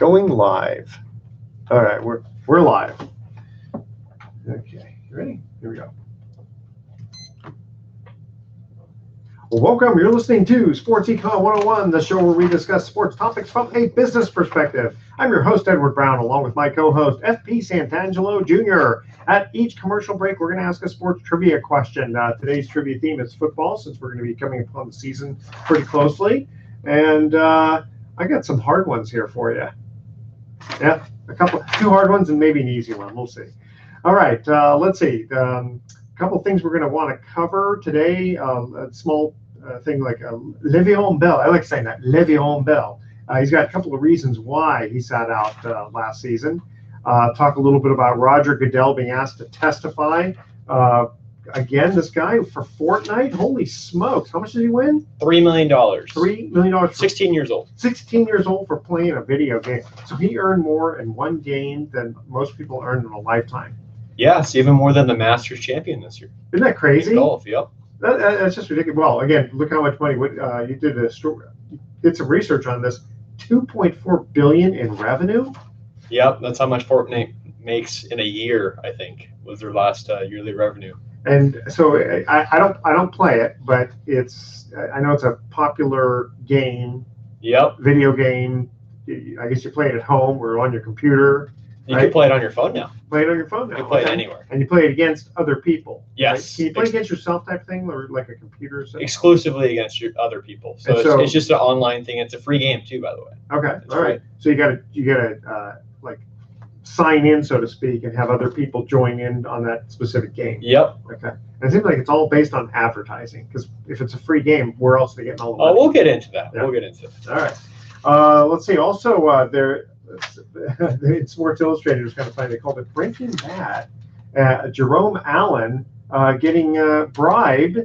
Going live. All right, we're live. Okay, you ready? Here we go. Well, welcome. You're listening to Sports Econ 101, the show where we discuss sports topics from a business perspective. I'm your host, Edward Brown, along with my co-host, FP Santangelo Jr. At each commercial break, we're going to ask a sports trivia question. Today's trivia theme is football, since we're going to be coming upon the season pretty closely. And I got some hard ones here for you. Yeah, two hard ones and maybe an easy one. We'll see. All right, let's see. A couple things we're going to want to cover today. A small thing like Le'Veon Bell. I like saying that, Le'Veon Bell. He's got a couple of reasons why he sat out last season. Talk a little bit about Roger Goodell being asked to testify. Again, this guy for Fortnite, holy smokes. How much did he win? $3 million. $3 million. 16 years old. 16 years old for playing a video game. So he earned more in one game than most people earn in a lifetime. Yes, even more than the Masters champion this year. Isn't that crazy? In golf, yep. That's just ridiculous. Well, again, look how much money you did some research on this. $2.4 billion in revenue. Yep, that's how much Fortnite makes in a year. I think was their last yearly revenue. And so I don't play it, but I know it's a popular game. Yep. Video game. I guess you play it at home or on your computer. You can play it on your phone now. Play it on your phone now. You can play it anywhere. And you play it against other people. Yes. Right? Can you play against yourself type thing, or like a computer? Exclusively against other people. So it's just an online thing. It's a free game too, by the way. Okay. All right. So you gotta like sign in, so to speak, and have other people join in on that specific game. Yep. Okay. And it seems like it's all based on advertising, because if it's a free game, where else are they getting all the money? We'll get into that. Yeah. We'll get into it. All right. Let's see. Also, Sports Illustrated was kind of funny. They called it Breaking Bad. Jerome Allen getting bribed,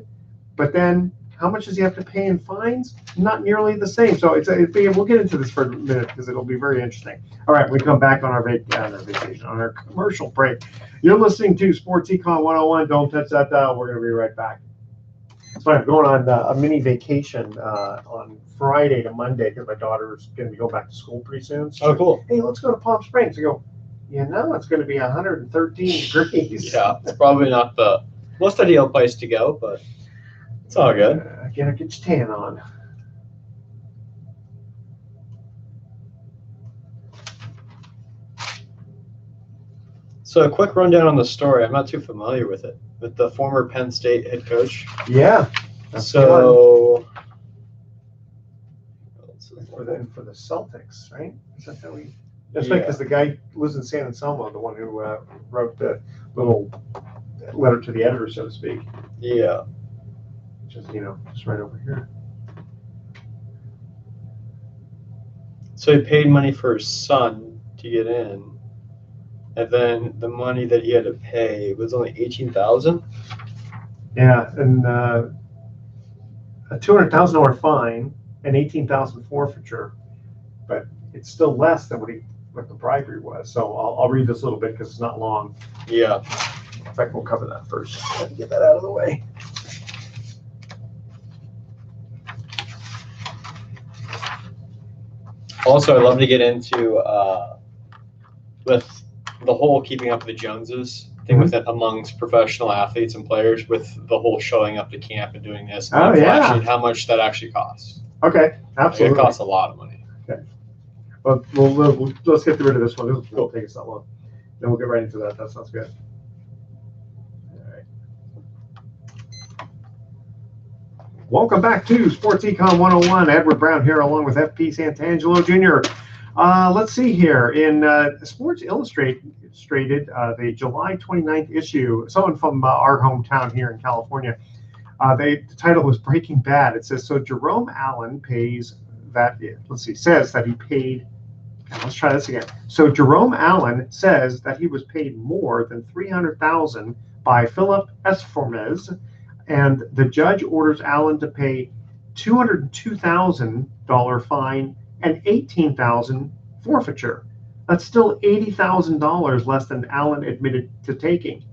but then how much does he have to pay in fines? Not nearly the same. So we'll get into this for a minute because it'll be very interesting. All right, we come back on our vacation, on our commercial break. You're listening to Sports Econ 101. Don't touch that dial. We're going to be right back. So I'm going on a mini vacation on Friday to Monday because my daughter's going to be going back to school pretty soon. So, cool. Hey, let's go to Palm Springs. I go, it's going to be 113 degrees. Yeah, it's probably not the most ideal place to go, but it's all good. Get your tan on. So a quick rundown on the story. I'm not too familiar with it. With the former Penn State head coach. Yeah. So for the Celtics, right? Is that how we? That's right, because the guy lives in San Anselmo, the one who wrote the little letter to the editor, so to speak. Yeah. Just just right over here. So he paid money for his son to get in. And then the money that he had to pay was only $18,000. Yeah, and a $200,000 fine and $18,000 forfeiture, but it's still less than what the bribery was. So I'll read this a little bit because it's not long. Yeah. In fact, we'll cover that first. Let me get that out of the way. Also, I'd love to get into with the whole keeping up with the Joneses thing with it amongst professional athletes and players, with the whole showing up to camp and doing this. And how much that actually costs. Okay, absolutely. It costs a lot of money. Okay. Well, let's get rid of this one. This won't take us that long. Then we'll get right into that. That sounds good. All right. Welcome back to Sports Econ 101. Edward Brown here, along with FP Santangelo Jr. Let's see here. In Sports Illustrated, the July 29th issue, someone from our hometown here in California, the title was Breaking Bad. It says, so Jerome Allen says that he paid, let's try this again. So Jerome Allen says that he was paid more than $300,000 by Philip Esformez, and the judge orders Allen to pay $202,000 fine and $18,000 forfeiture. That's still $80,000 less than Allen admitted to taking,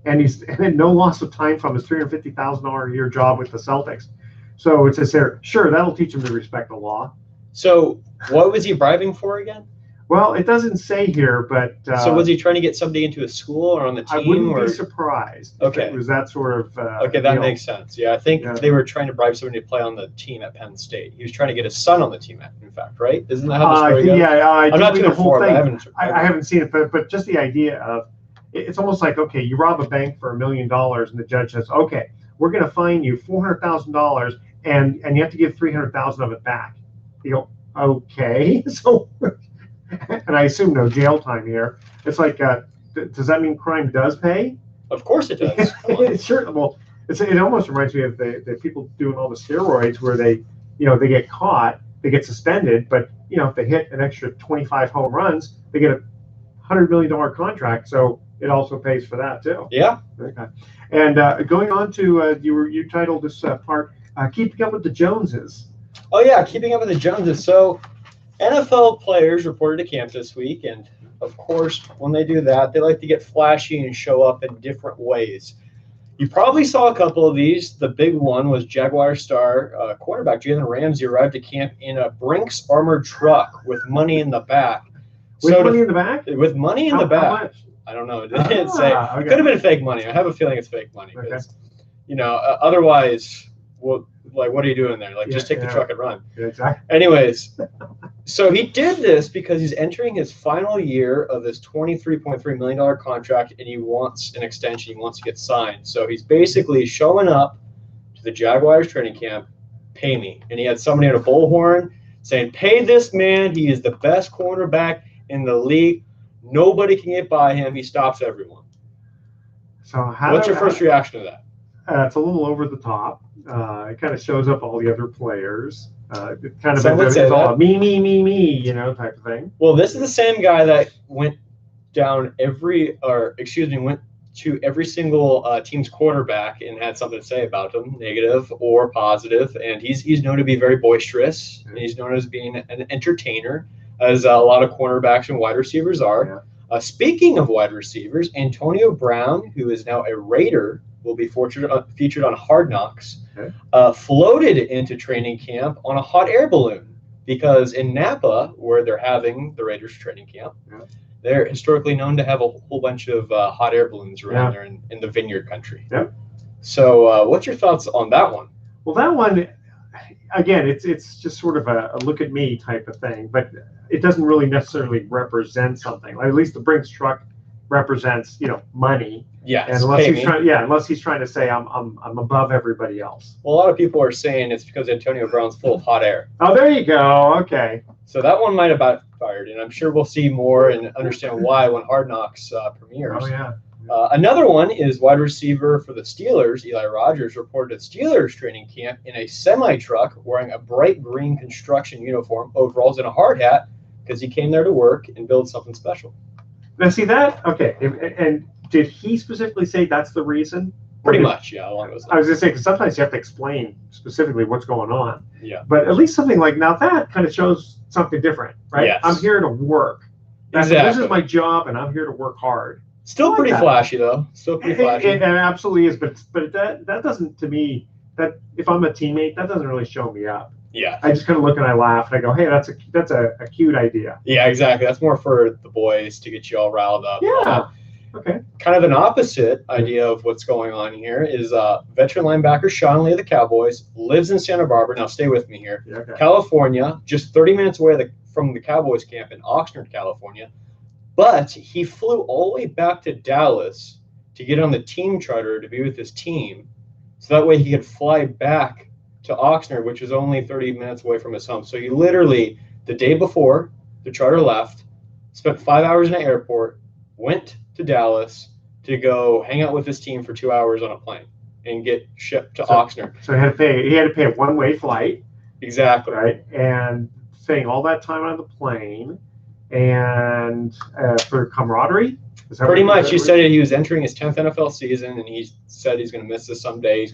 and he's had no loss of time from his $350,000 a year job with the Celtics. So it says there, sure, that'll teach him to respect the law. So what was he bribing for again? Well, it doesn't say here, but so was he trying to get somebody into a school or on the team? I wouldn't or? be surprised if it was that sort of. Okay, that makes sense. Yeah, I think they were trying to bribe somebody to play on the team at Penn State. He was trying to get his son on the team, in fact, right? Isn't that how the story goes? Yeah, I'm not too informed. I haven't seen it, but just the idea of it's almost like, okay, you rob a bank for $1 million, and the judge says, okay, we're going to fine you $400,000, and you have to give 300,000 of it back. You go, okay, so. And I assume no jail time here. It's like, does that mean crime does pay? Of course it does. It's sure. Well, it almost reminds me of the people doing all the steroids where they get caught, they get suspended, but if they hit an extra 25 home runs, they get a $100 million contract. So it also pays for that too. Yeah. Okay. And going on to you titled this part "Keeping Up with the Joneses." Oh yeah, keeping up with the Joneses. So NFL players reported to camp this week, and of course, when they do that, they like to get flashy and show up in different ways. You probably saw a couple of these. The big one was Jaguar star cornerback Jalen Ramsey arrived at camp in a Brinks armored truck with money in the back. With money in the back? With money in the back. How much? I don't know. It didn't say. Okay. It could have been fake money. I have a feeling it's fake money because, otherwise, what are you doing there? Like, just take the truck and run. Yeah, exactly. Anyways, so he did this because he's entering his final year of this $23.3 million contract, and he wants an extension. He wants to get signed. So he's basically showing up to the Jaguars training camp, pay me. And he had somebody at a bullhorn saying, pay this man. He is the best cornerback in the league. Nobody can get by him. He stops everyone. So what's your first reaction to that? It's a little over the top. It kind of shows up all the other players. It kind of it's all me, type of thing. Well, this is the same guy that went to every single team's quarterback and had something to say about them, negative or positive. And he's known to be very boisterous. And he's known as being an entertainer, as a lot of cornerbacks and wide receivers are. Yeah. Speaking of wide receivers, Antonio Brown, who is now a Raider, will be featured on Hard Knocks, floated into training camp on a hot air balloon because in Napa, where they're having the Raiders training camp, they're historically known to have a whole bunch of hot air balloons around there in the vineyard country. Yeah. So what's your thoughts on that one? Well, that one, again, it's just sort of a look at me type of thing, but it doesn't really necessarily represent something. Like, at least the Brinks truck represents, money. Yeah. And unless he's trying to say I'm above everybody else. Well, a lot of people are saying it's because Antonio Brown's full of hot air. Oh, there you go. Okay. So that one might have backfired, and I'm sure we'll see more and understand why when Hard Knocks premieres. Oh yeah. Another one is wide receiver for the Steelers. Eli Rogers reported at Steelers training camp in a semi-truck wearing a bright green construction uniform, overalls, and a hard hat because he came there to work and build something special. Now, see that? Okay. And did he specifically say that's the reason? Pretty much, yeah. Along those lines. I was going to say, because sometimes you have to explain specifically what's going on. Yeah. But at least something like, now that kind of shows something different, right? Yes. I'm here to work. Exactly. This is my job, and I'm here to work hard. Still pretty flashy, though. Still pretty flashy. It absolutely is, but that doesn't, to me, that if I'm a teammate, that doesn't really show me up. Yeah. I just kind of look and I laugh and I go, hey, that's a cute idea. Yeah, exactly. That's more for the boys to get you all riled up. Yeah. Okay. Kind of an opposite idea of what's going on here is veteran linebacker Sean Lee of the Cowboys lives in Santa Barbara. Now, stay with me here. Yeah, okay. California, just 30 minutes away from the Cowboys camp in Oxnard, California. But he flew all the way back to Dallas to get on the team charter to be with his team. So that way he could fly back to Oxnard, which is only 30 minutes away from his home. So he literally, the day before the charter left, spent 5 hours in the airport, went to Dallas to go hang out with his team for 2 hours on a plane and get shipped to Oxnard. So he had to pay a one-way flight. Exactly. Right. And staying all that time on the plane and for camaraderie. Pretty much. He said he was entering his 10th NFL season, and he said he's going to miss this someday. He's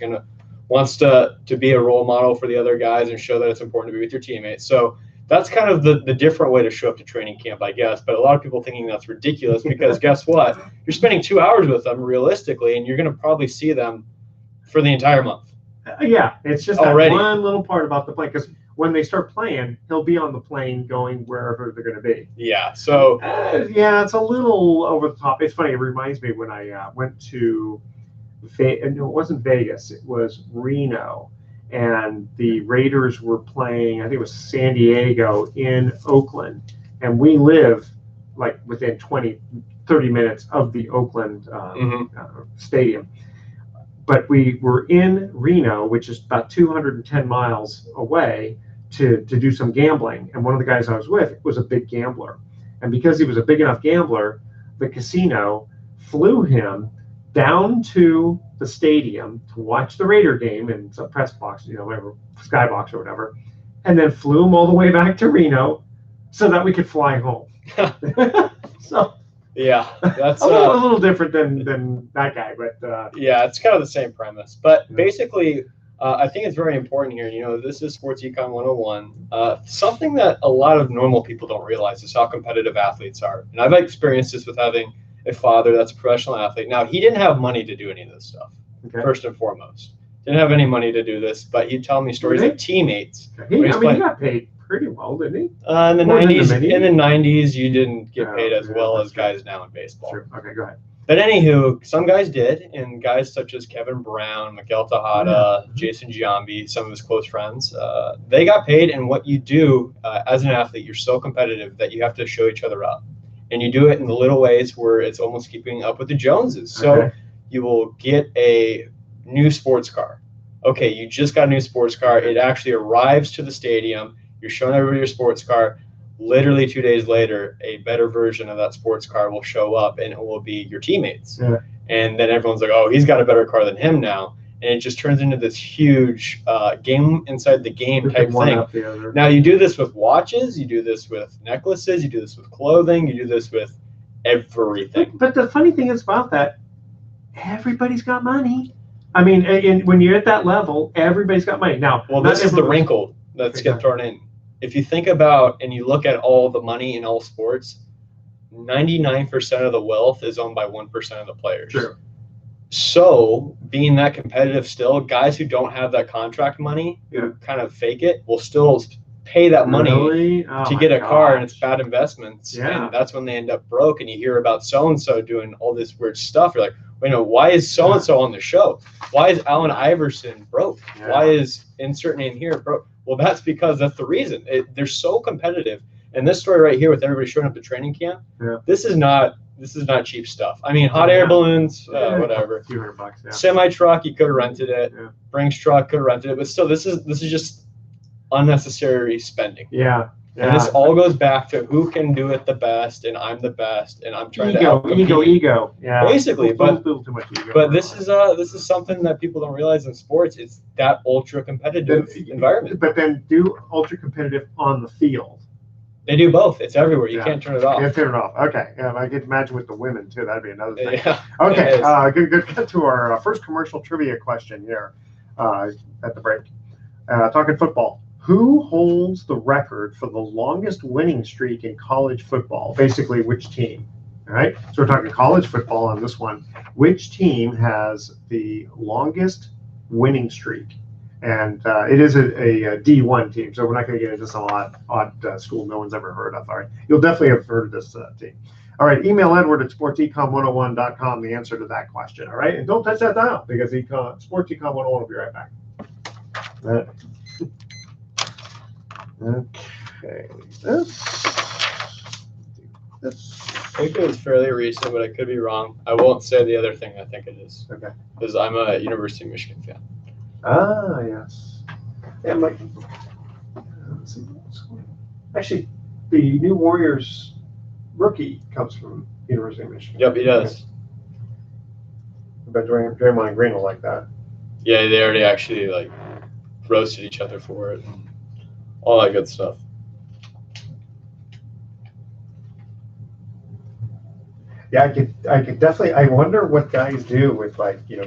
wants to be a role model for the other guys and show that it's important to be with your teammates. So that's kind of the different way to show up to training camp, I guess. But a lot of people thinking that's ridiculous because guess what? You're spending 2 hours with them realistically, and you're going to probably see them for the entire month. Yeah, it's just already that one little part about the plane. Because when they start playing, he'll be on the plane going wherever they're going to be. Yeah. So yeah, it's a little over the top. It's funny. It reminds me when I went to, no, it wasn't Vegas. It was Reno, and the Raiders were playing. I think it was San Diego in Oakland, and we live like within 30 minutes of the Oakland stadium. But we were in Reno, which is about 210 miles away, to do some gambling. And one of the guys I was with was a big gambler. And because he was a big enough gambler, the casino flew him down to the stadium to watch the Raider game in some press box, whatever, skybox or whatever, and then flew him all the way back to Reno so that we could fly home. So yeah, that's a little different than that guy, but yeah, it's kind of the same premise. But basically, I think it's very important here. This is Sports Econ 101. Something that a lot of normal people don't realize is how competitive athletes are. And I've experienced this with having a father that's a professional athlete. Now, he didn't have money to do any of this stuff, first and foremost. Didn't have any money to do this, but he'd tell me stories of teammates. He got paid pretty well, didn't he? In the 90s, you didn't get paid as well as guys now in baseball. Sure. Okay, go ahead. But anywho, some guys did, and guys such as Kevin Brown, Miguel Tejada, Jason Giambi, some of his close friends, they got paid. And what you do as an athlete, you're so competitive that you have to show each other up. And you do it in the little ways where it's almost keeping up with the Joneses. So you will get a new sports car. Okay, you just got a new sports car. It actually arrives to the stadium. You're showing everybody your sports car. Literally 2 days later, a better version of that sports car will show up, and it will be your teammates. Yeah. And then everyone's like, oh, he's got a better car than him now. And it just turns into this huge game inside the game type thing. Now, you do this with watches. You do this with necklaces. You do this with clothing. You do this with everything. But the funny thing is about that, everybody's got money. I mean, and when you're at that level, everybody's got money. Now, well, this is the wrinkle that's get thrown in. If you think about and you look at all the money in all sports, 99% of the wealth is owned by 1% of the players. True. So, being that competitive still, guys who don't have that contract money, who kind of fake it, will still pay that money to get a car, and it's bad investments. Yeah. And that's when they end up broke, and you hear about so-and-so doing all this weird stuff. You're like, wait, no, why is so-and-so on the show? Why is Allen Iverson broke? Yeah. Why is insert name here broke? Well, that's because that's the reason. They're so competitive. And this story right here with everybody showing up to training camp, this is not cheap stuff. I mean, hot air balloons, whatever. A few $100, yeah. Semi truck, you could have rented it. Yeah. Brinks truck, could have rented it. But still, this is just unnecessary spending. Yeah. And this all goes back to who can do it the best, and I'm the best, and I'm trying to outcompete. Ego. Yeah. Basically, but too much ego. But this is something that people don't realize in sports. It's that ultra competitive environment. But then do ultra competitive on the field. They do both. It's everywhere. You can't turn it off. You can't turn it off. Okay. Yeah, I can imagine with the women too. That'd be another thing. Yeah, okay. Good. Get to our first commercial trivia question here at the break. Talking football. Who holds the record for the longest winning streak in college football? Basically, which team? All right. So we're talking college football on this one. Which team has the longest winning streak? And it is a D1 team, so we're not going to get into some odd school no one's ever heard of. All right. You'll definitely have heard of this team. All right. Email Edward at sportsecon101.com the answer to that question. All right. And don't touch that dial because Sports Econ 101 will be right back. Okay. This. I think it was fairly recent, but I could be wrong. I won't say the other thing I think it is. Okay. Because I'm a University of Michigan fan. Ah, yes. Yeah, let's see. Actually, the new Warriors rookie comes from University of Michigan. Yep, he does. But Draymond Green will like that. Yeah, they already actually roasted each other for it. And all that good stuff. Yeah, I could definitely. I wonder what guys do with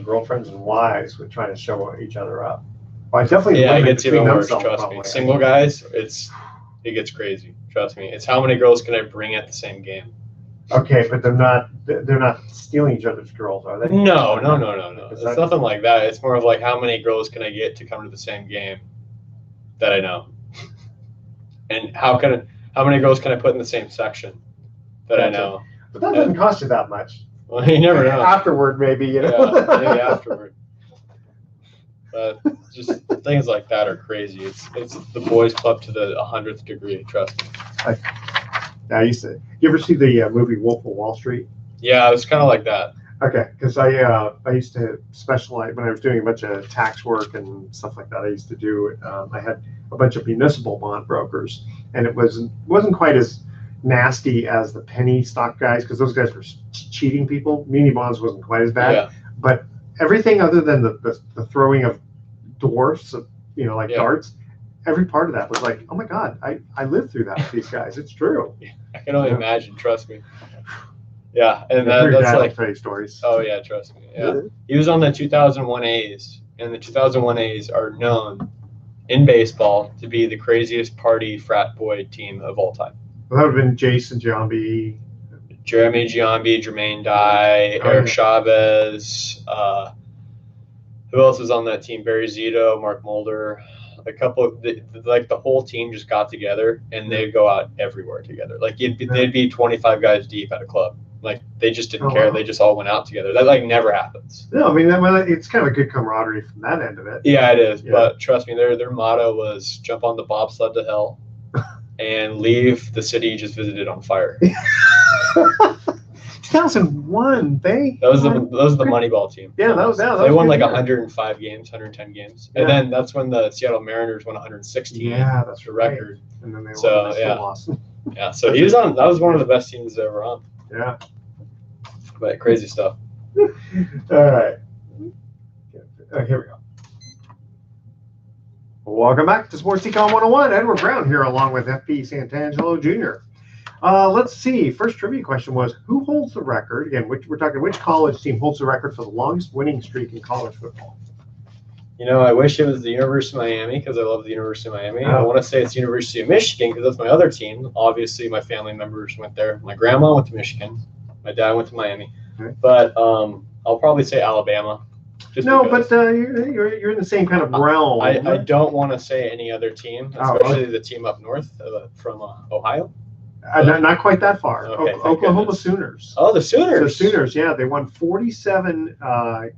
girlfriends and wives with trying to show each other up. Well, I definitely. Yeah, it gets even worse. Trust me. Single guys, it gets crazy. Trust me. It's how many girls can I bring at the same game? Okay, but they're not stealing each other's girls, are they? No. It's nothing like that. It's more of how many girls can I get to come to the same game that I know. And how many girls can I put in the same section that I know? But that doesn't cost you that much. Well, you never know. Afterward, maybe, you know. Yeah, maybe afterward. But just things like that are crazy. It's the boys' club to the 100th degree. Trust me. I used to. You ever see the movie Wolf of Wall Street? Yeah, it was kind of like that. Okay, because I used to specialize when I was doing a bunch of tax work and stuff like that. I used to do. I had a bunch of municipal bond brokers, and it wasn't quite as nasty as the penny stock guys because those guys were cheating people. Muni bonds wasn't quite as bad, but everything other than the throwing of dwarfs, like darts, every part of that was like, oh my God, I lived through that with these guys. It's true. I can only imagine. Trust me. Yeah, and that's like funny stories. Oh yeah, trust me. Yeah, he was on the 2001 A's, and the 2001 A's are known in baseball to be the craziest party frat boy team of all time. Well, that would have been Jason Giambi, Jeremy Giambi, Jermaine Dye, Eric Chavez. Who else was on that team? Barry Zito, Mark Mulder. A couple, the whole team just got together and they'd go out everywhere together. Like they'd be 25 guys deep at a club. Like they just didn't care. Wow. They just all went out together. That never happens. No, I mean it's kind of a good camaraderie from that end of it. Yeah, it is. Yeah. But trust me, their motto was jump on the bobsled to hell and leave the city you just visited on fire. 2001, that was the Moneyball team. Yeah, that was they won like 105 games, 110 games, and then that's when the Seattle Mariners won 116. Yeah, that's the record. And then they lost. Yeah, so he was on. That was one of the best teams ever on. Yeah, but crazy stuff. All right, here we go. Welcome back to Sports Econ 101. Edward Brown here, along with FP Santangelo Jr. Let's see. First trivia question was, who holds the record? Again, which college team holds the record for the longest winning streak in college football? I wish it was the University of Miami because I love the University of Miami. I want to say it's the University of Michigan because that's my other team. Obviously, my family members went there. My grandma went to Michigan. My dad went to Miami. Okay. But I'll probably say Alabama. But you're in the same kind of realm. I don't want to say any other team, especially the team up north from Ohio. Not quite that far. Okay, Oklahoma Sooners. Oh, the Sooners. The Sooners, yeah. They won 47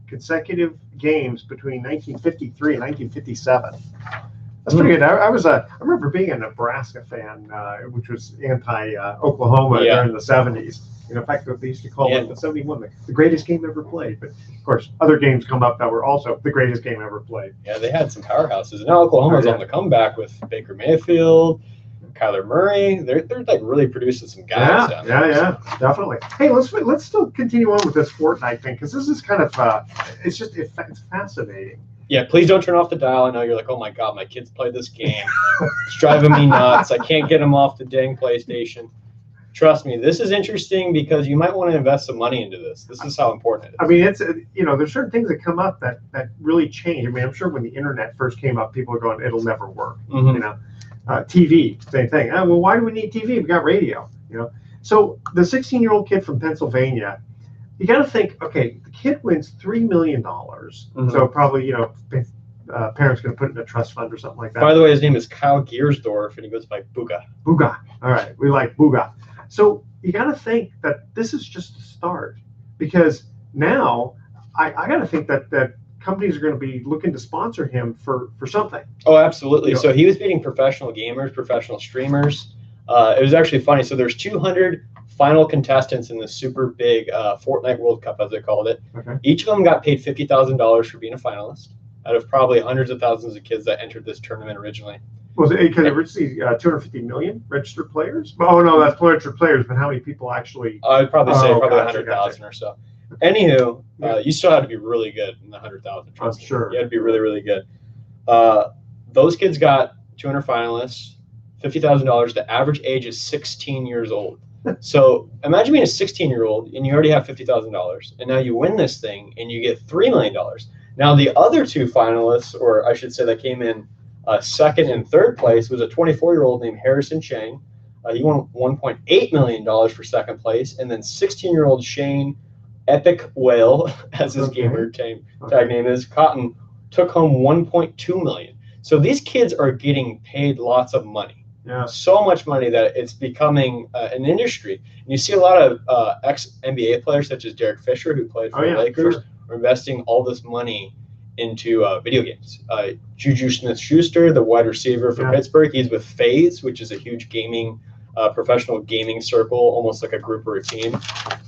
consecutive games between 1953 and 1957. That's pretty good. I remember being a Nebraska fan, which was anti-Oklahoma during the 70s. In fact, they used to call it the 71 the greatest game ever played. But, of course, other games come up that were also the greatest game ever played. Yeah, they had some powerhouses. And now Oklahoma's on the comeback with Baker Mayfield, Kyler Murray. They're like really producing some guys down there. Yeah, definitely. Hey, let's still continue on with this Fortnite thing because this is kind of it's fascinating. Yeah, please don't turn off the dial. I know you're like, oh my God, my kids play this game. It's driving me nuts. I can't get them off the dang PlayStation. Trust me, this is interesting because you might want to invest some money into this. This is how important it is. I mean, it's there's certain things that come up that really change. I mean, I'm sure when the internet first came up, people are going, it'll never work. Mm-hmm. TV, same thing. Well, why do we need TV? We've got radio. So the 16-year-old kid from Pennsylvania, you got to think, okay, the kid wins $3 million. Mm-hmm. So probably parents going to put it in a trust fund or something like that. By the way, his name is Kyle Giersdorf, and he goes by Booga. Booga. All right, we like Booga. So you got to think that this is just a start, because now I got to think that companies are going to be looking to sponsor him for something. Oh, absolutely. So he was beating professional gamers, professional streamers. It was actually funny. So there's 200 final contestants in the super big Fortnite World Cup, as they called it. Okay. Each of them got paid $50,000 for being a finalist out of probably hundreds of thousands of kids that entered this tournament originally. Was it because originally 250 million registered players? Oh no, that's registered players, but how many people actually? I'd probably say 100,000 or so. Anywho, you still had to be really good in the 100,000. I'm sure. You had to be really, really good. Those kids got 200 finalists, $50,000. The average age is 16 years old. So imagine being a 16-year-old and you already have $50,000, and now you win this thing and you get $3 million. Now the other two finalists, or I should say that came in second and third place, was a 24-year-old named Harrison Chang. He won $1.8 million for second place, and then 16-year-old Shane Epic Whale, as his gamer tag name is, Cotton, took home $1.2 million. So these kids are getting paid lots of money. so much money that it's becoming an industry. And you see a lot of ex-NBA players such as Derek Fisher, who played for the Lakers, are investing all this money into video games. Juju Smith-Schuster, the wide receiver for Pittsburgh, he's with FaZe, which is a huge professional gaming circle, almost like a group or a team.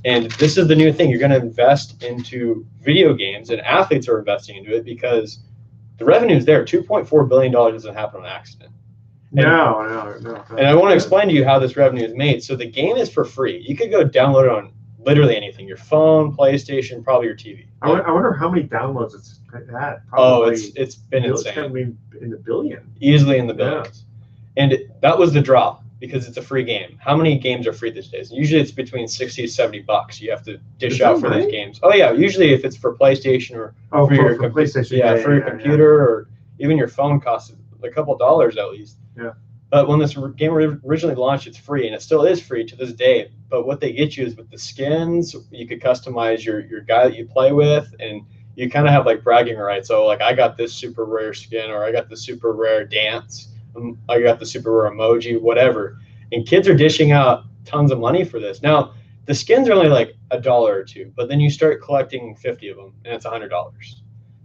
And this is the new thing. You're going to invest into video games, and athletes are investing into it because the revenue is there. $2.4 billion doesn't happen on accident. No. And I want to explain to you how this revenue is made. So the game is for free. You could go download it on literally anything, your phone, PlayStation, probably your TV. I wonder how many downloads it's had. Probably it's been insane. It's going to be in the billion. Easily in the billions. And that was the draw, because it's a free game. How many games are free these days? Usually it's between $60 to $70 you have to dish out for these games. Oh yeah, usually if it's for PlayStation or for your PlayStation, for your computer or even your phone costs a couple dollars at least. Yeah. But when this game originally launched, it's free, and it still is free to this day. But what they get you is with the skins, you could customize your guy that you play with, and you kind of have like bragging rights. So like, I got this super rare skin, or I got the super rare dance, I got the super rare emoji, whatever. And kids are dishing out tons of money for this. Now, the skins are only like $1 or $2, but then you start collecting 50 of them, and it's $100.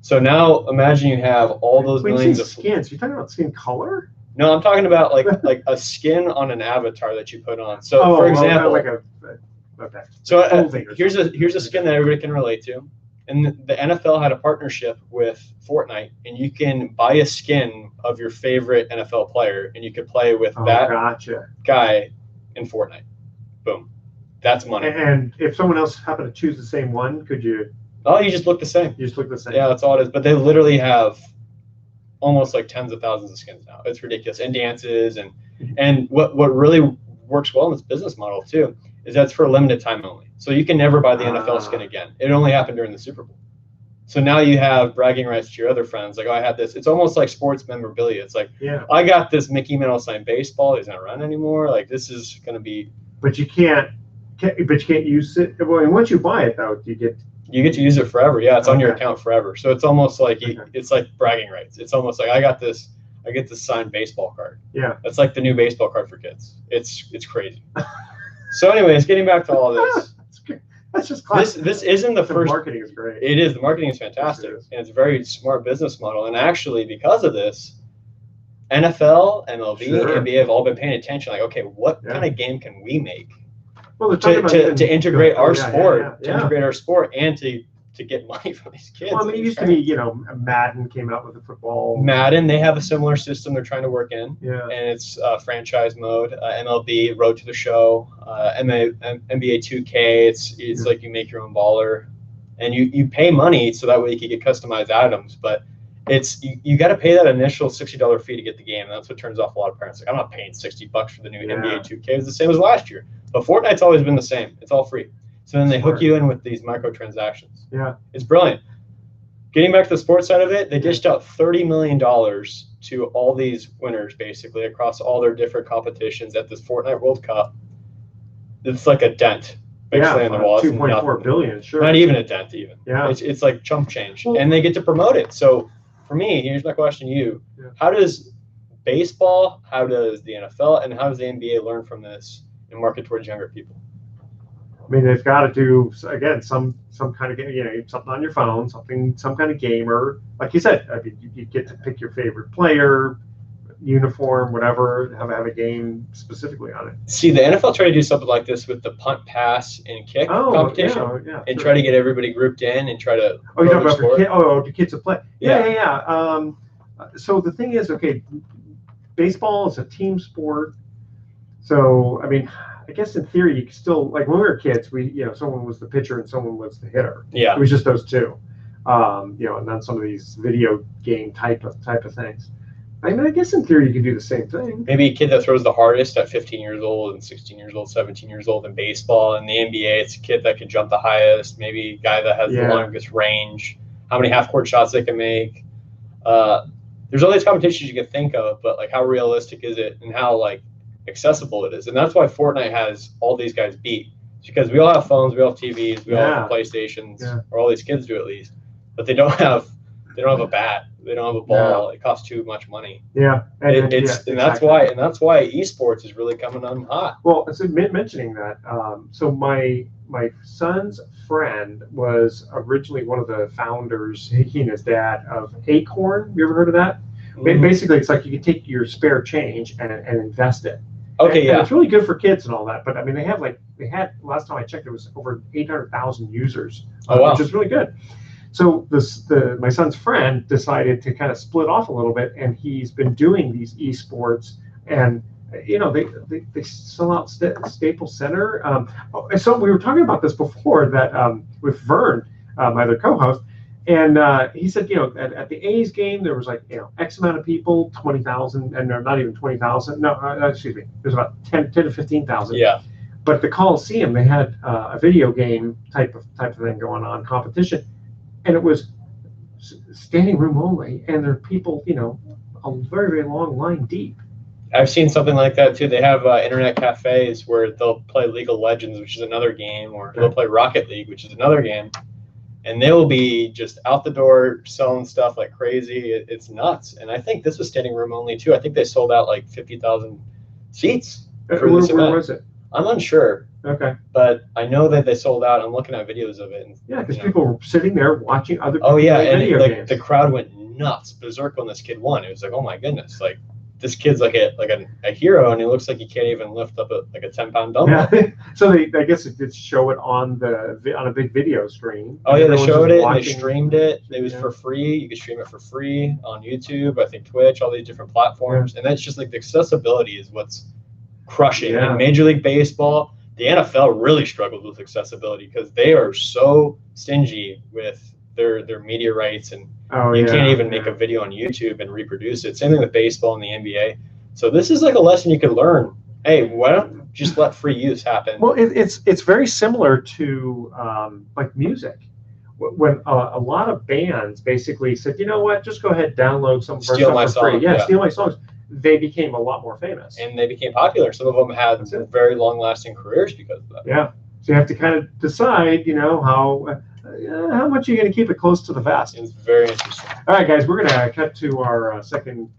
So now imagine you have all those millions of skins. You're talking about skin color? No, I'm talking about like a skin on an avatar that you put on. So for example, okay. So here's a skin that everybody can relate to. And the NFL had a partnership with Fortnite, and you can buy a skin of your favorite NFL player, and you could play with that guy in Fortnite. Boom. That's money. And if someone else happened to choose the same one, could you? Oh, you just look the same. You just look the same. Yeah, that's all it is. But they literally have almost like tens of thousands of skins now. It's ridiculous. And dances and what really works well in this business model too is that's for a limited time only. So you can never buy the NFL skin again. It only happened during the Super Bowl. So now you have bragging rights to your other friends. Like, oh, I had this. It's almost like sports memorabilia. It's like, I got this Mickey Mantle signed baseball. He's not run anymore. Like, this is going to be. But you can't use it. Well, and once you buy it though, you get to use it forever. Yeah, it's on your account forever. So it's almost like it's like bragging rights. It's almost like I get this signed baseball card. Yeah. That's like the new baseball card for kids. It's crazy. So anyways, getting back to all this. That's just classic. This isn't the first. The marketing is great. It is. The marketing is fantastic. And it's a very smart business model. And actually, because of this, NFL, MLB, NBA have all been paying attention. Like, okay, what kind of game can we make? Well, to integrate our sport, to integrate our sport, and to get money from these kids. Well, I mean, it used to be, Madden came out with the football. Madden, they have a similar system they're trying to work in, and it's franchise mode. MLB, Road to the Show, NBA 2K, it's like you make your own baller, and you pay money so that way you can get customized items, but it's you got to pay that initial $60 fee to get the game, and that's what turns off a lot of parents. Like, I'm not paying $60 for the new NBA 2K. It's the same as last year. But Fortnite's always been the same. It's all free. So then they hook you in with these microtransactions. Yeah. It's brilliant. Getting back to the sports side of it, they dished out $30 million to all these winners, basically, across all their different competitions at this Fortnite World Cup. It's like a dent, basically, in the wall. $2.4 billion, sure. Not even a dent, even. Yeah. It's like chump change. And they get to promote it. So for me, here's my question to you. How does baseball, how does the NFL, and how does the NBA learn from this and market towards younger people? I mean, they've got to do, again, some kind of game, something on your phone, some kind of gamer. Like you said, I mean, you get to pick your favorite player, uniform, whatever, have a game specifically on it. See, the NFL tried to do something like this with the punt, pass, and kick competition, and try to get everybody grouped in and try to. Oh, you're talking about the kids to play. Yeah. So the thing is, okay, baseball is a team sport. So, I mean, I guess in theory, you could still, like when we were kids, someone was the pitcher and someone was the hitter. Yeah. It was just those two. And then some of these video game type of things. I mean, I guess in theory, you could do the same thing. Maybe a kid that throws the hardest at 15 years old and 16 years old, 17 years old in baseball. In the NBA, it's a kid that can jump the highest, maybe a guy that has the longest range, how many half-court shots they can make. There's all these competitions you can think of, but, like, how realistic is it and how, like, accessible it is? And that's why Fortnite has all these guys beat. It's because we all have phones, we all have TVs, we all have PlayStations, or all these kids do at least, but they don't have a bat. They don't have a ball. It costs too much money. Yeah, and that's why esports is really coming on hot. Well, it's mentioning that. So my son's friend was originally one of the founders, he and his dad, of Acorn. You ever heard of that? Basically, it's like you can take your spare change and invest it. Okay, and it's really good for kids and all that. But I mean, they had last time I checked, it was over 800,000 users, which is really good. So my son's friend decided to kind of split off a little bit, and he's been doing these esports, and they sell out Staples Center. So we were talking about this before that with Vern, my other co-host, and he said, at the A's game there was X amount of people, 20,000, and they're not even 20,000. No, excuse me, there's about 10 to 15,000. Yeah. But the Coliseum, they had a video game type of thing going on, competition. And it was standing room only, and there are people, a very, very long line deep. I've seen something like that too. They have internet cafes where they'll play League of Legends, which is another game, or they'll play Rocket League, which is another game, and they will be just out the door selling stuff like crazy. It's nuts. And I think this was standing room only too. I think they sold out 50,000 seats. Where was it? I'm unsure. Okay. But I know that they sold out. I'm looking at videos of it. Yeah, because people were sitting there watching other people play video games. The crowd went nuts, berserk when this kid won. It was like, oh my goodness, this kid's like a hero, and he looks like he can't even lift up a 10-pound dumbbell. Yeah. So I guess it did show it on a big video screen. Oh yeah, they showed it and they streamed it. It was for free. You could stream it for free on YouTube, I think Twitch, all these different platforms. And that's just the accessibility is what's crushing. Yeah. In Major League Baseball, the NFL really struggles with accessibility because they are so stingy with their media rights, and you can't even make a video on YouTube and reproduce it. Same thing with baseball and the NBA. So this is like a lesson you could learn. Hey, why don't you just let free use happen? Well, it's very similar to music. When a lot of bands basically said, you know what, just go ahead, download some of our stuff for free. Yeah, steal my songs. They became a lot more famous. And they became popular. Some of them had very long-lasting careers because of that. Yeah. So you have to kind of decide, how much you're going to keep it close to the vest. It's very interesting. All right, guys, we're going to cut to our second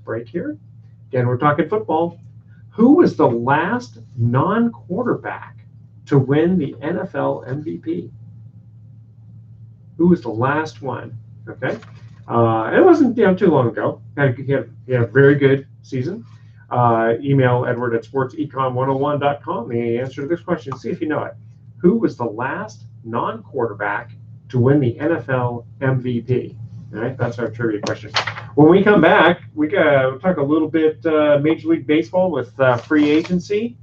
break here. Again, we're talking football. Who was the last non-quarterback to win the NFL MVP? Who was the last one? Okay. It wasn't too long ago. He had a very good season. Email Edward at sportsecon101.com the answer to this question. See if you know it. Who was the last non-quarterback to win the NFL MVP? All right, that's our trivia question. When we come back, we'll talk a little bit Major League Baseball with free agency.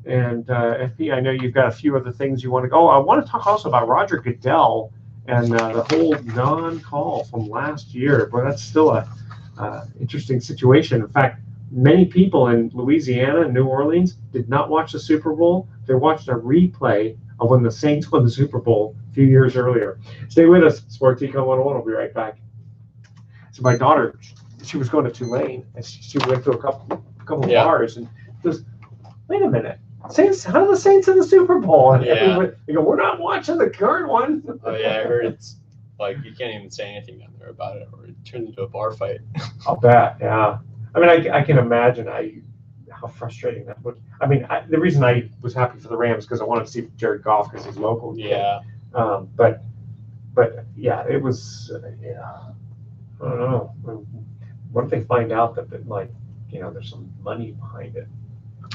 And FP, I know you've got a few other things you want to go. I want to talk also about Roger Goodell and the whole non-call from last year. But that's still a interesting situation. In fact, many people in Louisiana and New Orleans did not watch the Super Bowl. They watched a replay of when the Saints won the Super Bowl a few years earlier. Stay with us. Sports Econ 101. We'll be right back. So my daughter, she was going to Tulane, and she went to a couple of bars and goes, wait a minute. Saints, how are the Saints in the Super Bowl? And they go, we're not watching the current one. Oh yeah, I heard it's like you can't even say anything down there about it, or it turns into a bar fight. I'll bet. Yeah. I mean, I can imagine how frustrating that would. I mean, the reason I was happy for the Rams because I wanted to see Jared Goff because he's local. Yeah. But yeah, it was. I don't know. What if they find out that there's some money behind it?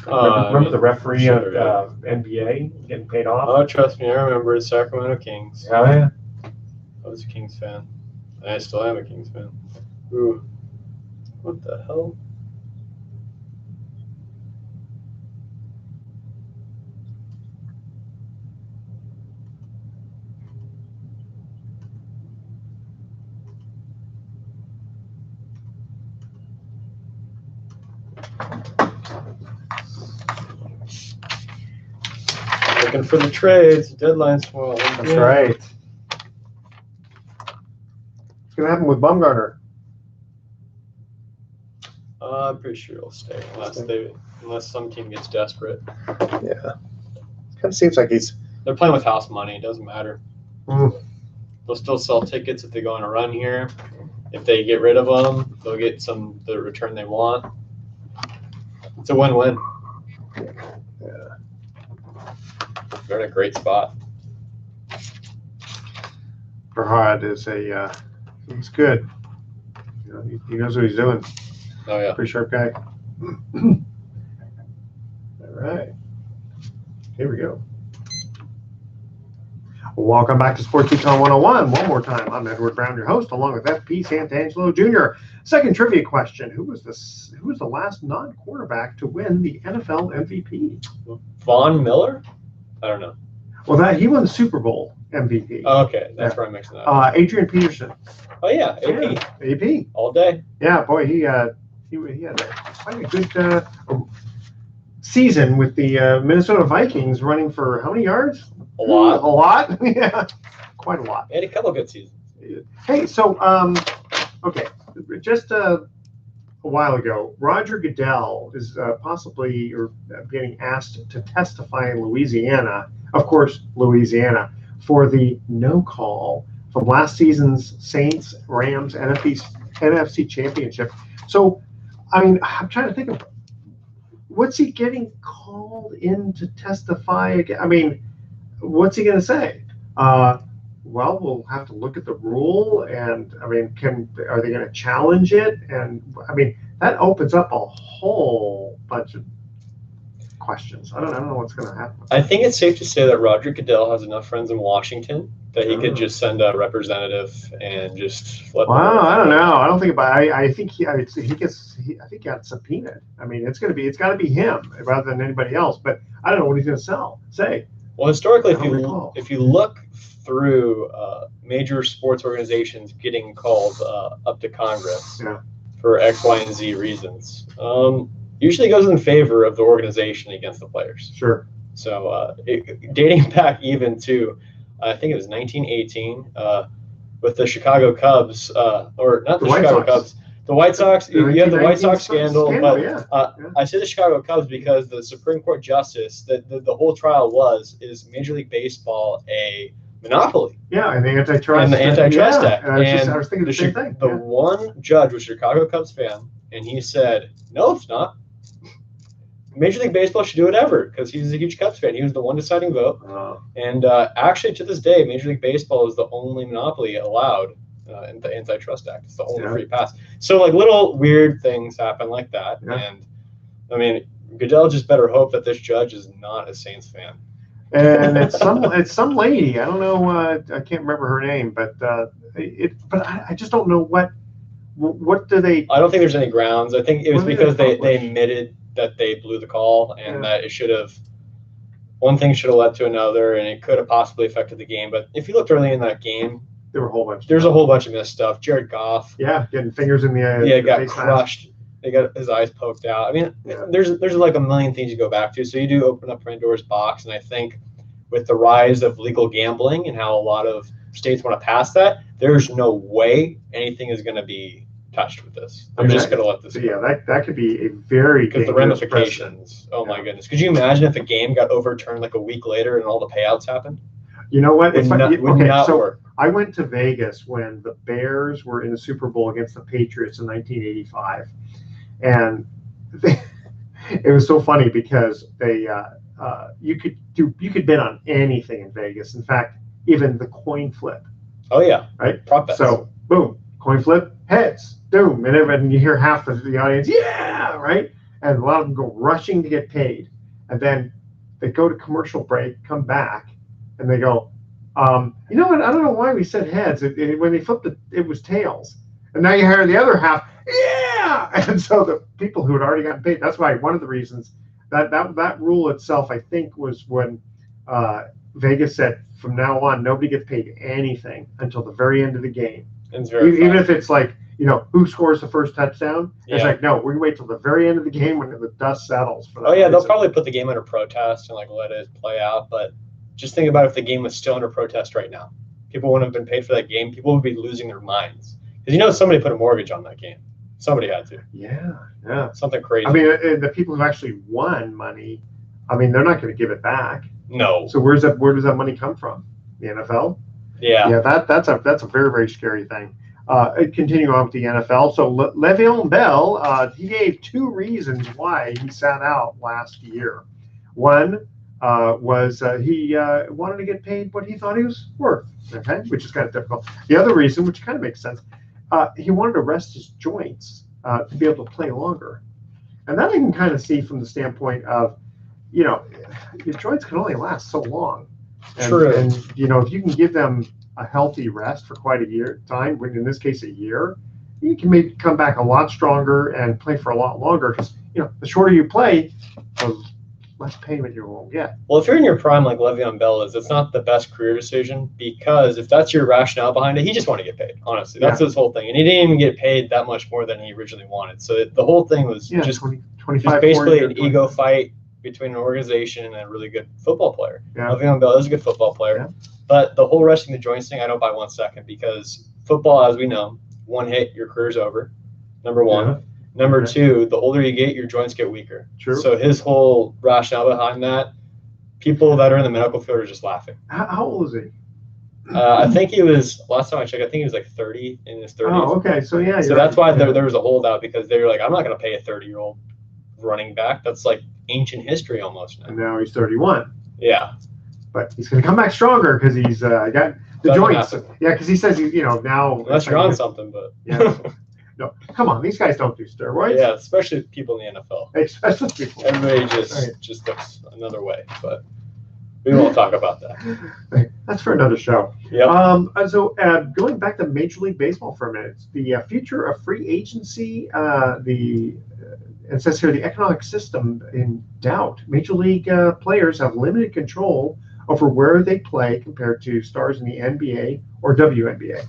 Remember the referee of NBA getting paid off? Oh, trust me, I remember it. Sacramento Kings. Oh, yeah. I was a Kings fan. And I still am a Kings fan. Ooh. What the hell? Looking for the trades. Deadline's tomorrow. That's right. What's going to happen with Bumgarner? I'm pretty sure he'll stay unless some team gets desperate. Yeah. It kind of seems like they're playing with house money. It doesn't matter. Mm. They'll still sell tickets if they go on a run here. If they get rid of him, they'll get the return they want. It's a win-win. Yeah. They're in a great spot. Farhad is he's good. You know, he knows what he's doing. Oh yeah. Pretty sharp guy. All right. Here we go. Welcome back to Sports Econ 101. One more time, I'm Edward Brown, your host, along with FP Santangelo Jr. Second trivia question: Who was the last non-quarterback to win the NFL MVP? Von Miller? I don't know. Well, he won the Super Bowl MVP. Oh, okay, that's where I'm mixing that up. Adrian Peterson. Oh yeah, AP. Yeah, AP. All day. Yeah, boy, he had quite a good season with the Minnesota Vikings, running for how many yards? A lot. A lot? Yeah, quite a lot. He had a couple good seasons. Hey, so, okay, just a while ago, Roger Goodell is possibly getting asked to testify in Louisiana, of course, Louisiana, for the no call from last season's Saints-Rams NFC Championship. So, I mean, I'm trying to think of what's he getting called in to testify again? I mean, what's he going to say? Well, we'll have to look at the rule, and I mean, are they going to challenge it? And I mean, that opens up a whole bunch of questions. I don't know what's going to happen. I think it's safe to say that Roger Goodell has enough friends in Washington that he could just send a representative and just let. Wow, I don't know. I don't think about. I think he got subpoenaed. I mean, it's got to be him rather than anybody else. But I don't know what he's going to say. Well, historically, if you look through major sports organizations getting called up to Congress for X, Y, and Z reasons, usually goes in favor of the organization against the players. Sure. So dating back even to, I think it was 1918, with the Chicago Cubs, or not the Chicago Cubs, the White Sox. You had the White Sox scandal, but I say the Chicago Cubs because the Supreme Court justice, the whole trial is Major League Baseball a monopoly? Yeah, and the antitrust act. I was thinking the same thing. The one judge was a Chicago Cubs fan, and he said, "No, it's not. Major League Baseball should do whatever," because he's a huge Cubs fan. He was the one deciding vote. And actually, to this day, Major League Baseball is the only monopoly allowed in the Antitrust Act. It's the only free pass. So, like, little weird things happen like that. Yeah. And, I mean, Goodell just better hope that this judge is not a Saints fan. And it's some lady. I don't know. I can't remember her name, but I just don't know what do they. I don't think there's any grounds. I think it was because they admitted that they blew the call and that it should have. One thing should have led to another, and it could have possibly affected the game. But if you looked early in that game, there were a whole bunch. There's a whole bunch of missed stuff. Jared Goff. Yeah, getting fingers in the eye. Yeah, got crushed. They got his eyes poked out. I mean, there's like a million things you go back to. So you do open up Pandora's box, and I think with the rise of legal gambling and how a lot of states want to pass that, there's no way anything is going to be touched with this. They're just going to let this go. Yeah, that could be a very because the ramifications. Oh my goodness! Could you imagine if a game got overturned like a week later and all the payouts happened? You know what? Would not work. I went to Vegas when the Bears were in the Super Bowl against the Patriots in 1985, and it was so funny because you could bet on anything in Vegas. In fact, even the coin flip. Oh yeah, right. Prop bets. So boom, coin flip, heads, boom, and you hear half of the audience, yeah, right, and a lot of them go rushing to get paid, and then they go to commercial break, come back, and they go, you know what? I don't know why we said heads. When they flipped it was tails, and now you hear the other half, yeah, and so the people who had already gotten paid. That's why one of the reasons that rule itself, I think, was when Vegas said from now on nobody gets paid anything until the very end of the game. Even if it's like, who scores the first touchdown? Yeah. It's like, no, we wait till the very end of the game when the dust settles. For that reason. They'll probably put the game under protest and let it play out. But just think about if the game was still under protest right now. People wouldn't have been paid for that game. People would be losing their minds. Because somebody put a mortgage on that game. Somebody had to. Yeah. Something crazy. I mean, the people who actually won money, I mean, they're not going to give it back. No. So where does that money come from? The NFL? Yeah. Yeah, that's a very, very scary thing. Continuing on with the NFL, so Le'Veon Bell, he gave 2 reasons why he sat out last year. One was he wanted to get paid what he thought he was worth, okay, which is kind of difficult. The other reason, which kind of makes sense, he wanted to rest his joints to be able to play longer. And that I can kind of see from the standpoint of, your joints can only last so long. And, True. And, if you can give them a healthy rest for quite a time, in this case, a year, you can maybe come back a lot stronger and play for a lot longer because, the shorter you play, the less payment you will get. Well, if you're in your prime like Le'Veon Bell is, it's not the best career decision because if that's your rationale behind it, he just wanted to get paid, honestly. That's his whole thing. And he didn't even get paid that much more than he originally wanted. So the whole thing was just 25, basically 40, an ego fight between an organization and a really good football player. Yeah. Le'Veon Bell is a good football player. Yeah. But the whole resting the joints thing, I don't buy 1 second because football, as we know, one hit, your career's over, number one. Yeah. Number two, the older you get, your joints get weaker. True. So his whole rationale behind that, people that are in the medical field are just laughing. How old is he? I think he was, last time I checked, I think he was like 30, in his 30s. Oh, okay. So, yeah. So that's why there was a holdout because they were like, I'm not going to pay a 30-year-old running back. That's like ancient history almost now. And now he's 31. Yeah. But he's going to come back stronger because he's got the joints. Happen. Yeah, because he says, now. Unless you're on something, but. Yeah. No, come on. These guys don't do steroids. Yeah, especially people in the NFL. Especially people. Everybody just looks another way, but we won't talk about that. That's for another show. Yeah. So going back to Major League Baseball for a minute, the future of free agency, it says here the economic system in doubt. Major League players have limited control over where they play compared to stars in the NBA or WNBA.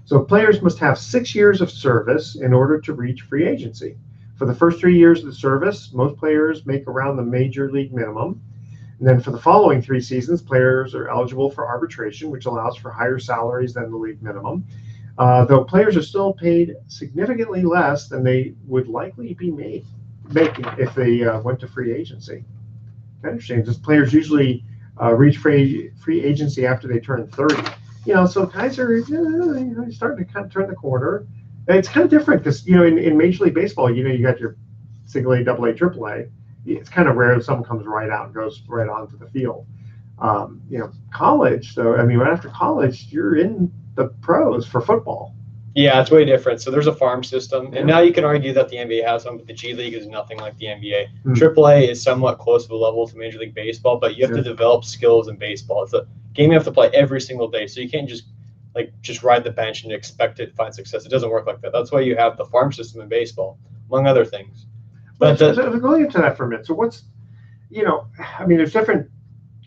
So players must have 6 years of service in order to reach free agency. For the first 3 years of the service, most players make around the major league minimum. And then for the following 3 seasons, players are eligible for arbitration, which allows for higher salaries than the league minimum. Though players are still paid significantly less than they would likely be making if they went to free agency. Kind of interesting. Just players usually reach free agency after they turn 30. So guys are starting to kind of turn the corner. And it's kind of different because in Major League Baseball, you got your single A, double A, triple A. It's kind of rare that someone comes right out and goes right onto the field. College, though, right after college, you're in the pros for football. Yeah, it's way different. So there's a farm system, and now you can argue that the NBA has one, but the G League is nothing like the NBA. AAA is somewhat close to the level to Major League Baseball, but you have to develop skills in baseball. It's a game you have to play every single day, so you can't just ride the bench and expect to find success. It doesn't work like that. That's why you have the farm system in baseball, among other things. But going into that for a minute, so what's, there's different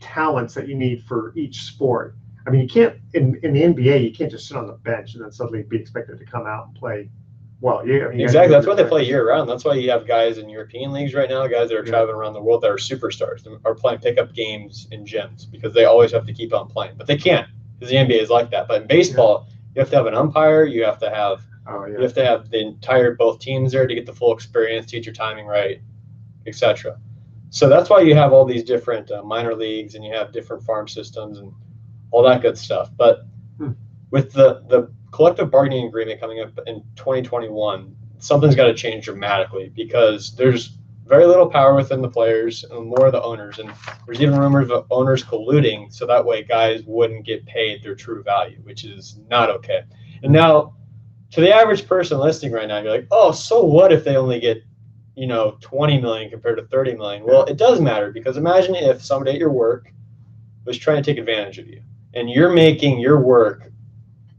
talents that you need for each sport. You can't, in the NBA, you can't just sit on the bench and then suddenly be expected to come out and play well. Exactly. That's why they play year-round. That's why you have guys in European leagues right now, guys that are traveling around the world that are superstars, are playing pickup games in gyms because they always have to keep on playing. But they can't because the NBA is like that. But in baseball, you have to have an umpire. You have to have the entire both teams there to get the full experience, teach your timing right, etc. So that's why you have all these different minor leagues and you have different farm systems and all that good stuff. But with the collective bargaining agreement coming up in 2021, something's got to change dramatically because there's very little power within the players and more the owners. And there's even rumors of owners colluding so that way guys wouldn't get paid their true value, which is not okay. And now, to the average person listening right now, you're like, oh, so what if they only get 20 million compared to 30 million? Well, it does matter because imagine if somebody at your work was trying to take advantage of you and you're making your work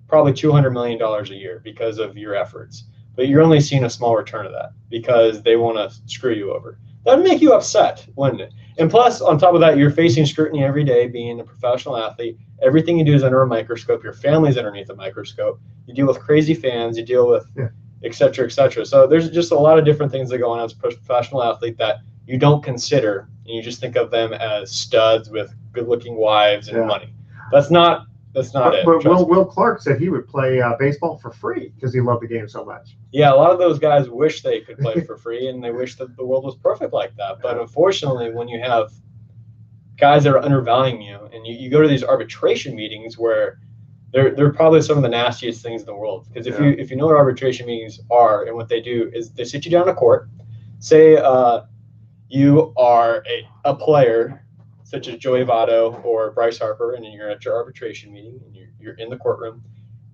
probably $200 million a year because of your efforts, but you're only seeing a small return of that because they want to screw you over. That would make you upset, wouldn't it? And plus, on top of that, you're facing scrutiny every day being a professional athlete. Everything you do is under a microscope. Your family's underneath a microscope. You deal with crazy fans. You deal with et cetera, et cetera. So there's just a lot of different things that go on as a professional athlete that you don't consider, and you just think of them as studs with good-looking wives and money. That's not it. But Will Clark said he would play baseball for free because he loved the game so much. Yeah, a lot of those guys wish they could play for free, and they wish that the world was perfect like that. But unfortunately, when you have guys that are undervaluing you, and you go to these arbitration meetings where they're probably some of the nastiest things in the world. Because if you know what arbitration meetings are and what they do is they sit you down in a court. Say you are a player such as Joey Votto or Bryce Harper, and you're at your arbitration meeting and you're in the courtroom.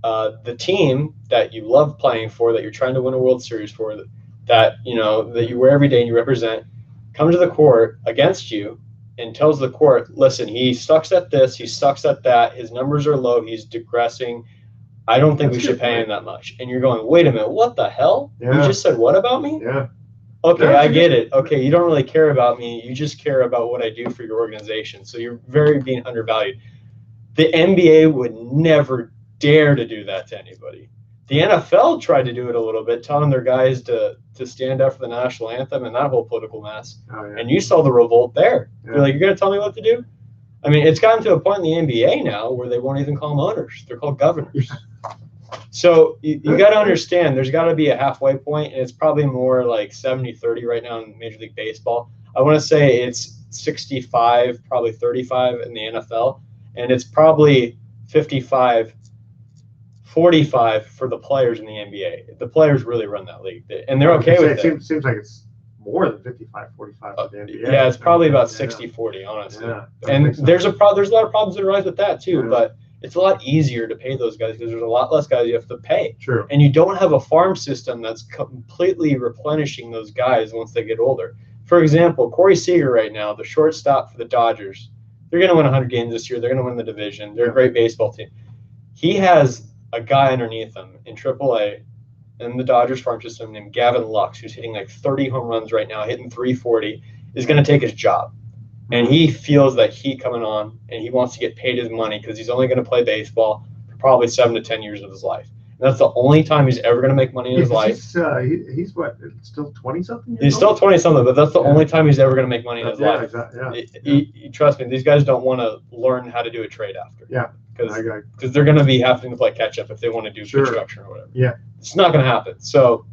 The team that you love playing for, that you're trying to win a World Series for, that you wear every day and you represent, comes to the court against you and tells the court, listen, he sucks at this, he sucks at that, his numbers are low, he's digressing. I don't think we should pay him that much. And you're going, wait a minute, what the hell? You just said what about me? Yeah. Okay, I get it. Okay, you don't really care about me. You just care about what I do for your organization. So you're very being undervalued. The NBA would never dare to do that to anybody. The NFL tried to do it a little bit, telling their guys to stand up for the national anthem and that whole political mess. Oh, yeah. And you saw the revolt there. Yeah. You're like, you're going to tell me what to do? I mean, it's gotten to a point in the NBA now where they won't even call them owners. They're called governors. So you got to understand there's got to be a halfway point, and it's probably more like 70-30 right now in Major League Baseball. I want to say it's 65, probably 35 in the NFL, and it's probably 55 45 for the players in the NBA. The players really run that league, and they're okay with it. Seems like it's more than 55-45 for the NBA. Yeah, it's probably about 60-40, honestly. Yeah, and there's a lot of problems that arise with that too, but it's a lot easier to pay those guys because there's a lot less guys you have to pay. True. And you don't have a farm system that's completely replenishing those guys once they get older. For example, Corey Seager right now, the shortstop for the Dodgers, they're going to win 100 games this year. They're going to win the division. They're a great baseball team. He has a guy underneath him in AAA in the Dodgers farm system named Gavin Lux, who's hitting like 30 home runs right now, hitting 340, is going to take his job. And he feels that heat coming on, and he wants to get paid his money because he's only going to play baseball for probably 7 to 10 years of his life. And that's the only time he's ever going to make money in his life. He's what, still 20-something? He's still 20-something, but that's the only time he's ever going to make money in his life. Exactly, trust me, these guys don't want to learn how to do a trade after. Yeah. Because they're going to be having to play catch up if they want to do construction or whatever. Yeah. It's not going to happen. So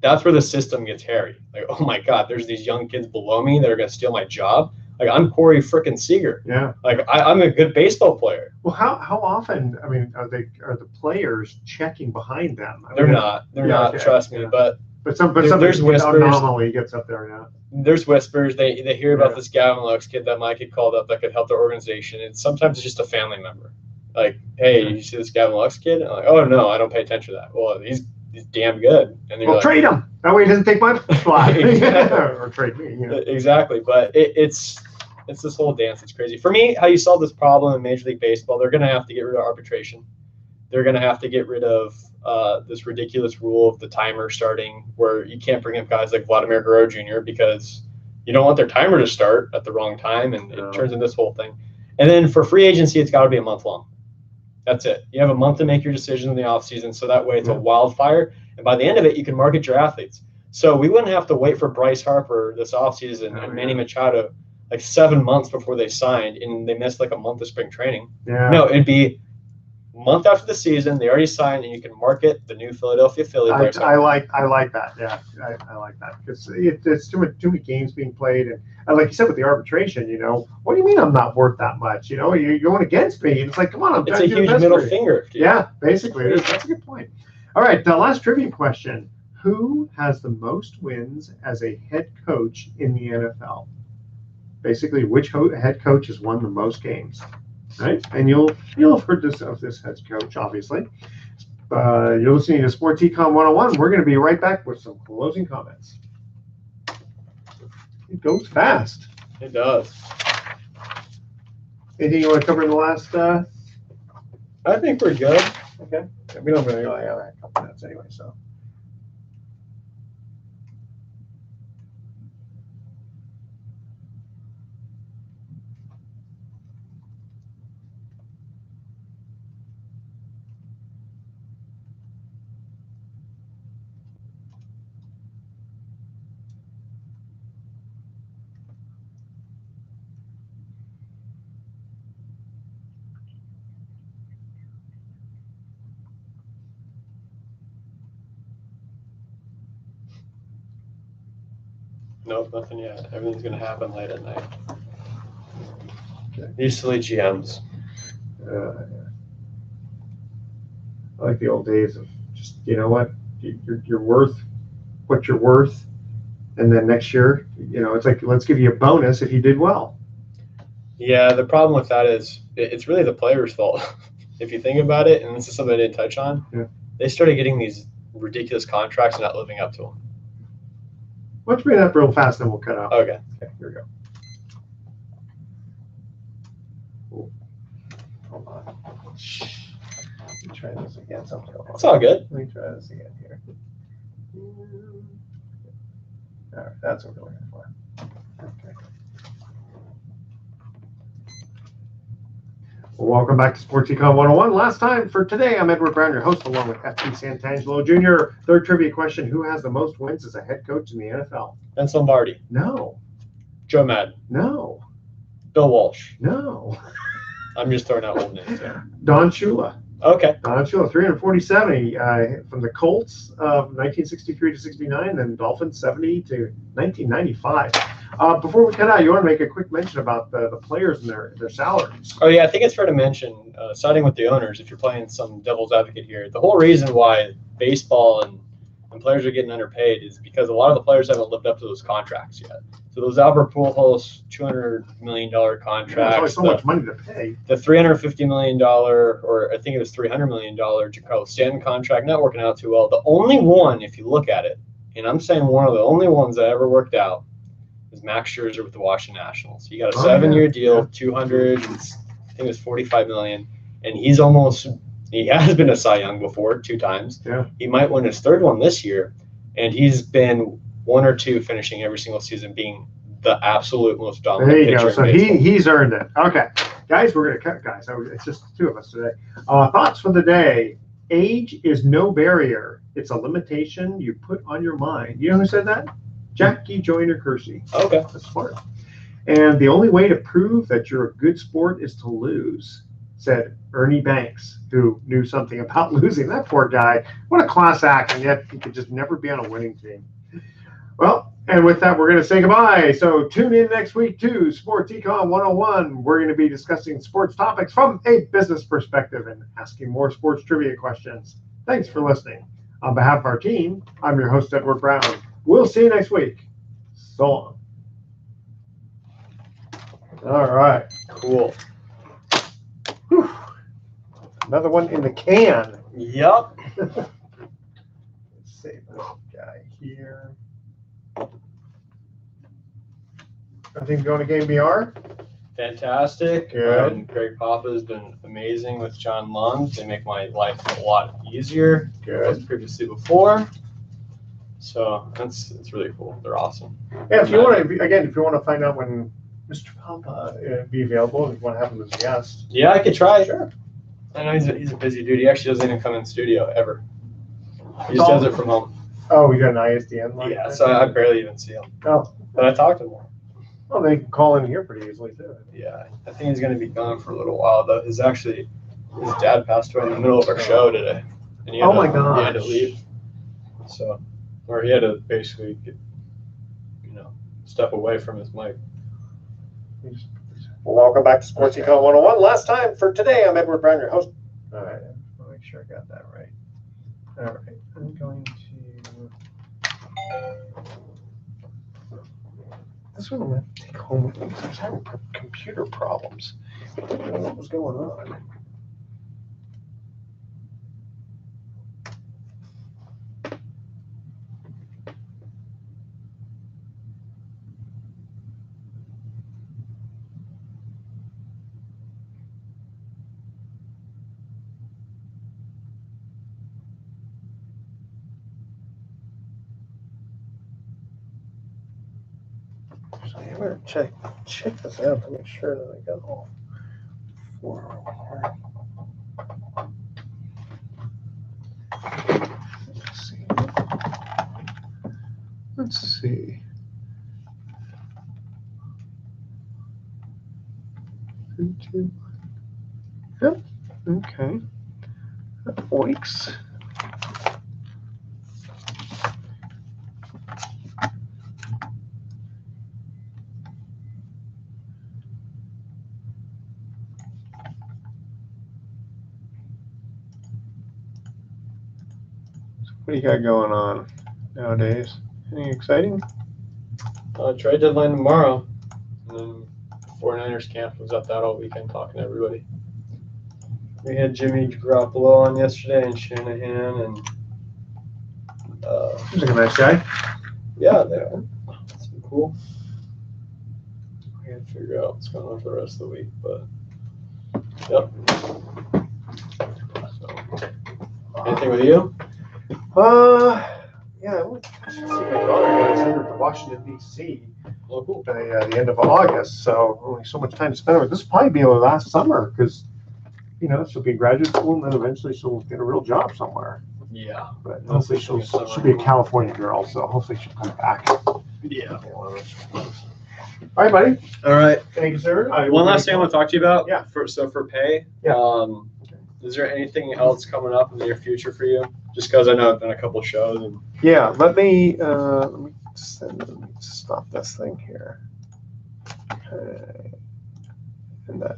that's where the system gets hairy. Like, oh my God, there's these young kids below me that are going to steal my job. Like, I'm Corey frickin' Seager. Yeah. Like, I'm a good baseball player. Well, how often? I mean, are the players checking behind them? They're not. They're not. Okay, trust me. But there's whispers. Anomaly gets up there now. There's whispers. They hear about this Gavin Lux kid that might get called up that could help their organization, and sometimes it's just a family member. Like, hey, you see this Gavin Lux kid? And I'm like, oh no, I don't pay attention to that. Well, he's damn good. And well, like, trade him. That way he doesn't take my spot. Or trade me. You know. Exactly. But it's this whole dance. It's crazy. For me, how you solve this problem in Major League Baseball, they're going to have to get rid of arbitration. They're going to have to get rid of this ridiculous rule of the timer starting, where you can't bring up guys like Vladimir Guerrero Jr. because you don't want their timer to start at the wrong time, and it turns into this whole thing. And then for free agency, it's got to be a month long. That's it. You have a month to make your decision in the offseason, so that way it's a wildfire. And by the end of it, you can market your athletes. So we wouldn't have to wait for Bryce Harper this offseason and Manny Machado like 7 months before they signed, and they missed like a month of spring training. Yeah. No, it'd be a month after the season. They already signed, and you can market the new Philadelphia Phillies. I like that. Yeah, I like that because it's too many games being played, and like you said with the arbitration, what do you mean I'm not worth that much? You're going against me. It's like, come on, it's a huge middle finger. Dude. Yeah, basically, that's a good point. All right, the last trivia question: who has the most wins as a head coach in the NFL? Basically, which head coach has won the most games? Right, and you'll have heard of this head coach, obviously. You're listening to Sports Econ 101. We're going to be right back with some closing comments. It goes fast. It does. Anything you want to cover in the last? I think we're good. Okay. We don't really have a couple minutes anyway, so. Nope, nothing yet. Everything's going to happen late at night. Okay. These silly GMs. I like the old days of just, you know what, you're worth what you're worth. And then next year, it's like, let's give you a bonus if you did well. Yeah, the problem with that is it's really the player's fault. If you think about it, and this is something I didn't touch on, they started getting these ridiculous contracts and not living up to them. Why don't you bring it up real fast, then we'll cut out. Okay, here we go. Ooh. Hold on. Let me try this again. It's all good. Let me try this again here. All right, that's what we're looking for. Okay. Well, welcome back to Sports Econ 101. Last time for today, I'm Edward Brown, your host, along with FP Santangelo Jr. Third trivia question: who has the most wins as a head coach in the NFL? Vince Lombardi. No. Joe Madden. No. Bill Walsh. No. I'm just throwing out old names there. Don Shula. Okay. Don Shula, 347 from the Colts of 1963 to 69, then Dolphins 70 to 1995. Before we cut out, you want to make a quick mention about the players and their salaries. Oh, yeah, I think it's fair to mention, siding with the owners, if you're playing some devil's advocate here, the whole reason why baseball and players are getting underpaid is because a lot of the players haven't lived up to those contracts yet. So those Albert Pujols $200 million contracts, there's so much money to pay. The $350 million, or I think it was $300 million Giancarlo Stanton contract, not working out too well. The only one, if you look at it, and I'm saying one of the only ones that ever worked out, is Max Scherzer with the Washington Nationals. He got a 7-year deal, 200, I think it was $45 million, and he has been a Cy Young before 2 times. Yeah. He might win his 3rd one this year, and he's been 1 or 2 finishing every single season being the absolute most dominant pitcher. There you go. So he's earned it. Okay. Guys, we're going to cut, guys. It's just 2 of us today. Thoughts for the day. Age is no barrier. It's a limitation you put on your mind. You know who said that? Jackie Joyner Kersey. Okay. That's smart. And the only way to prove that you're a good sport is to lose, said Ernie Banks, who knew something about losing. That poor guy. What a class act, and yet he could just never be on a winning team. Well, and with that, we're going to say goodbye. So tune in next week to Sports Econ 101. We're going to be discussing sports topics from a business perspective and asking more sports trivia questions. Thanks for listening. On behalf of our team, I'm your host, Edward Brown. We'll see you next week. So long. All right. Cool. Whew. Another one in the can. Yep. Let's save this guy here. Everything going to Game BR? Fantastic. Good. And Greg Papa has been amazing with John Lund. They make my life a lot easier as previously before. So it's really cool. They're awesome. Yeah, if you want to find out when Mr. Papa be available, if you want to have him as a guest. Yeah, I could try. Sure. I know he's a busy dude. He actually doesn't even come in studio ever. He just does it from home. Oh, we got an ISDN line? Yeah, so I barely even see him. Oh. But I talk to him. Well, they can call in here pretty easily, too. Yeah, I think he's going to be gone for a little while, though. His dad passed away in the middle of our show today. And Oh, my gosh. He had to leave. So, or he had to basically step away from his mic. Welcome back to Sports Econ 101. Last time for today, I'm Edward Brown, your host. All right, I'll make sure I got that right. All right, I'm going to. This one I'm going to take home with me because I was having computer problems. I don't know what was going on. So I'm going to check this out to make sure that I got all 4 over here. Let's see. Yep. Okay. That works. What do you got going on nowadays? Anything exciting? Trade deadline tomorrow. And then 49ers camp was at that all weekend talking to everybody. We had Jimmy Garoppolo on yesterday and Shanahan and Seems like a nice guy. yeah, they are. That's been cool. I gotta figure out what's going on for the rest of the week, but yep. So, anything with you? Yeah, I should see my daughter got sent her to Washington D.C. Oh, cool. by the end of August, so only so much time to spend with. This will probably be her last summer because she'll be in graduate school and then eventually she'll get a real job somewhere. Yeah. But hopefully she'll be a California girl, so hopefully she'll come back. Yeah. All right, buddy. All right. Thank you, sir. One last thing I want to talk to you about. Yeah. For pay. Yeah. Is there anything else coming up in the near future for you? Just because I know I've done a couple of shows. And yeah. Let me stop this thing here. Okay. And that